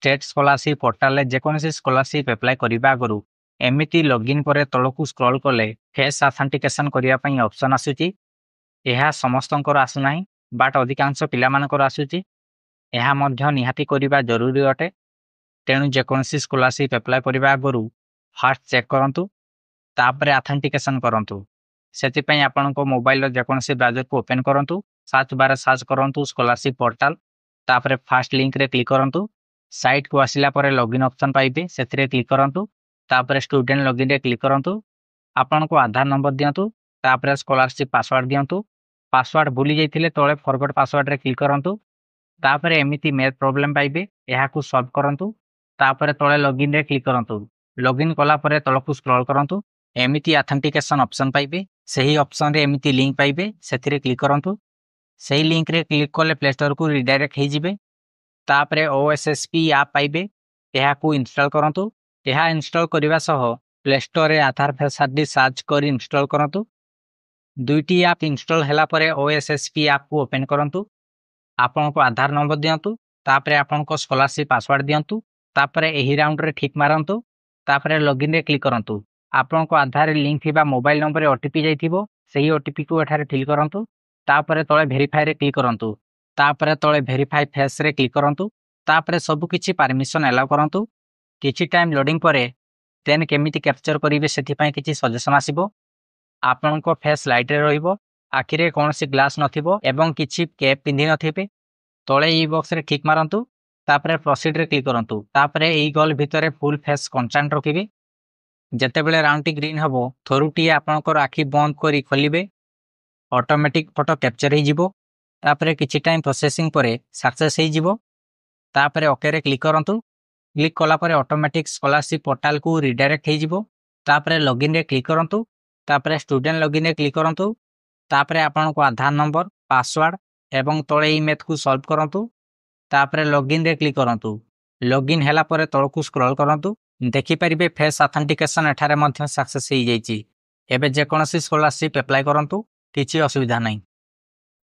State scholarship portal रे जेकोसी scholarship apply करबा आगु एमिति लॉगिन पर तलकू स्क्रॉल कले फेस ऑथेंटिकेशन करिया पई ऑप्शन आसुची। यह समस्तंकर आसुना बाट अधिकांश पिलामानकर आसुची। यह मध्य निहाती करिबा जरूरी अटे। तेणु जेकोसी स्कॉलरशिप अप्लाई करबा आगु फास्ट चेक करंतु तापरे ऑथेंटिकेशन करंतु। सेति पई आपनको मोबाइल जेकोसी ब्राउजर को ओपन करंतु सर्च बार सर्च करंतु स्कॉलरशिप पोर्टाल तापरे फास्ट लिंक रे क्लिक करंतु। साइट को आसिला परे लॉगिन ऑप्शन पाइबे सेतिरे क्लिक करंतु तापरे स्टूडेंट लॉगिन रे क्लिक करंतु। आपनको आधार नंबर दियंतु तापरे स्कॉलरशिप पासवर्ड दियंतु। पासवर्ड भूली जाइथिले तळे फॉरगॉट पासवर्ड रे क्लिक करंतु तापरे एमिति मैथ प्रॉब्लम पाइबे एहाकू सॉल्व करंतु तापरे तळे लॉगिन रे क्लिक करंतु। लॉगिन कला परे तळकू स्क्रॉल करंतु एमिति ऑथेंटिकेशन ऑप्शन पाइबे सही ऑप्शन रे एमिति लिंक पाइबे सेतिरे क्लिक करंतु। सही लिंक रे क्लिक कले प्ले स्टोर को रिडायरेक्ट हे जिवे तापरे OSSP ऐप पाइबे एहाकू इंस्टॉल करंतु। यह इंस्टॉल करबा सह प्ले स्टोर रे आधार फेस आईडी सर्च कर इंस्टॉल करंतु। दुईटी ऐप इंस्टॉल हैला परे OSSP ऐप को ओपन करंतु। आपनको आधार नंबर दियंतु तापरे आपनको स्कॉलरशिप पासवर्ड दियंतु तापरे एही राउंड रे ठीक मारंतु तापरे लॉगिन रे क्लिक करंतु। आपनको आधार रे लिंक थिबा मोबाइल नंबर रे ओटीपी जाइथिबो सही ओटीपी को एठारे फिल करंतु तापरे तळे वेरीफाई रे क्लिक करंतु तापरे तळे वेरीफाई फेस रे क्लिक करंतु तापरे सब किछि परमिशन अलाउ करंतु। किछि टाइम लोडिंग परे देन केमिति कैप्चर करिवे सेथि पई किछि सजेशन आसीबो। आपनको फेस लाइट रे रहिबो आखिरे कोनसी ग्लास नथिबो एवं किछि कैप पिंधि नथिबे तळे ई बॉक्स रे ठीक मारंतु तापरे प्रोसीड रे क्लिक करंतु तापरे ई गोल भितरे फुल फेस कंस्टेंट रखिबे। जेतेबेले राउंड टी ग्रीन हबो थोरुटी आपनकर आखि बंद करी खोलिबे ऑटोमेटिक फोटो कैप्चर हे जिवो तापरे किछि टाइम प्रोसेसिंग परे सक्सेस हे जिवो तापरे ओके रे क्लिक करंतु। क्लिक कला परे ऑटोमेटिक स्कॉलरशिप पोर्टाल को रिडायरेक्ट हे जिवो तापरे लॉगिन रे क्लिक करंतु तापरे स्टूडेंट लॉगिन रे क्लिक करंतु तापरे आपनको आधार नंबर पासवर्ड एवं तळे ई मैथ को सॉल्व करंतु तापरे लॉगिन रे क्लिक करंतु। लॉगिन हैला परे तळकू स्क्रॉल करंतु देखि परिबे फेस ऑथेंटिकेशन एठारे मध्य सक्सेस हे जाईची। एबे जे कोनसी स्कॉलरशिप अप्लाई करंतु किछि असुविधा नाही।